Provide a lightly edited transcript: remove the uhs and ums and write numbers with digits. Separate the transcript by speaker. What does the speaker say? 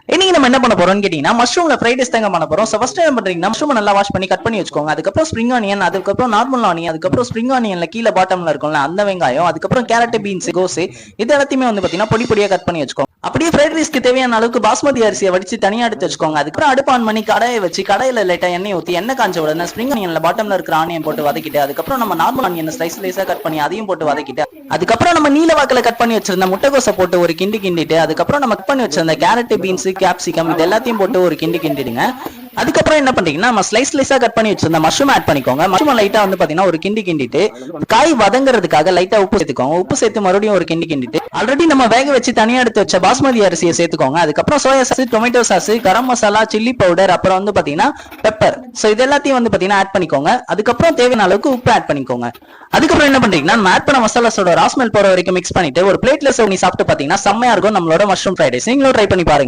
Speaker 1: இன்னைக்கு நம்ம என்ன பண்ண போறோம்னு கேட்டீங்கன்னா மஷ்ரூம்ல ஃப்ரைட் ரைஸ் தாங்க பண்ண போறோம். ஃபர்ஸ்ட் டைம் பண்றீங்கன்னா மஷ்ரூம் நல்லா வாஷ் பண்ணி கட் பண்ணி வச்சுக்கோங்க. அதுக்கப்புறம் ஸ்ப்ரிங் ஆனியன், அதுக்கப்புறம் நார்மல் ஆனியன், அதுக்கப்புறம் ஸ்ப்ரிங் ஆனியன்ல கீழே பாட்டம்ல இருக்கும்ல அந்த வெங்காயம், அதுக்கப்புறம் கேரட், பீன்ஸ், கோஸ் இது எல்லாத்தையுமே பாத்தீங்கன்னா பொடி பொடியா கட் பண்ணி வச்சுக்கோங்க. அப்படியே ஃப்ரைட் ரைஸ்க்கு தேவையான அளவுக்கு பாஸ்மதி அரிசியை வடிச்சு தனியா எடுத்து வச்சுக்கோங்க. அதுக்கப்புறம் அடுப்பு ஆன் பண்ணி கடாயை வச்சு கடையில லைட்டா எண்ணெய் ஊற்றி எண்ணெய் காஞ்ச உடனே ஸ்ப்ரிங் ஆனியன்ல பாட்டம்ல இருக்கிற ஆனியன் போட்டு வதக்கிட்டு, அதுக்கப்புறம் நம்ம நார்மல் ஆனியன் ஸ்லைஸ் ஸ்லைஸா கட் பண்ணி அதையும் போட்டு வதக்கிட்டு, அதுக்கப்புறம் நம்ம நீல வாக்கில கட் பண்ணி வச்சிருந்த முட்டைகோசை போட்டு ஒரு கிண்டி கிண்டிட்டு, அதுக்கப்புறம் நம்ம கட் பண்ணி வச்சிருந்த கேரட், பீன்ஸ், கேப்சிகம் இது எல்லாத்தையும் போட்டு ஒரு கிண்டி கிண்டிடுங்க. அதுக்கப்புறம் என்ன பண்றீங்கன்னா நம்ம ஸ்லைஸ் ஸ்லைஸா கட் பண்ணி வச்சிருந்த மஷ்ரூம் ஆட் பண்ணிக்கோங்க. மஷ்ரூம் லைட்டா பாத்தீங்கன்னா ஒரு கிண்டி கிண்டிட்டு காய் வதங்குறதுக்காக லைட்டா உப்பு சேர்த்துக்கோங்க. உப்பு சேர்த்து மறுபடியும் ஒரு கிண்டி கிண்டிட்டு ஆல்ரெடி நம்ம வேக வச்சு தனியா எடுத்து வச்ச பாஸ்மதி அரிசியை சேர்த்துக்கோங்க. அதுக்கப்புறம் soya sauce, tomato sauce, garam masala, chilli powder, அப்புறம் பாத்தீங்கன்னா பெப்பர், சோ இது எல்லாத்தையும் பாத்தீங்கன்னா ஆட் பண்ணிக்கோங்க. அதுக்கப்புறம் தேவையான அளவுக்கு உப்பு ஆட் பண்ணிக்கோங்க. அதுக்கப்புறம் என்ன பண்றீங்கன்னா நம்ம ஆட் பண்ண மசாலாஸோட ராஸ்மெல் போற வரைக்கும் மிக்ஸ் பண்ணிட்டு ஒரு பிளேட்ல சர்வ் பண்ணி சாப்பிட்டு பாத்தீங்கன்னா செம்மையா இருக்கும் நம்மளோட மஷ்ரூம் ஃப்ரைட் ரைஸ். நீங்களும் ட்ரை பண்ணி பாருங்க.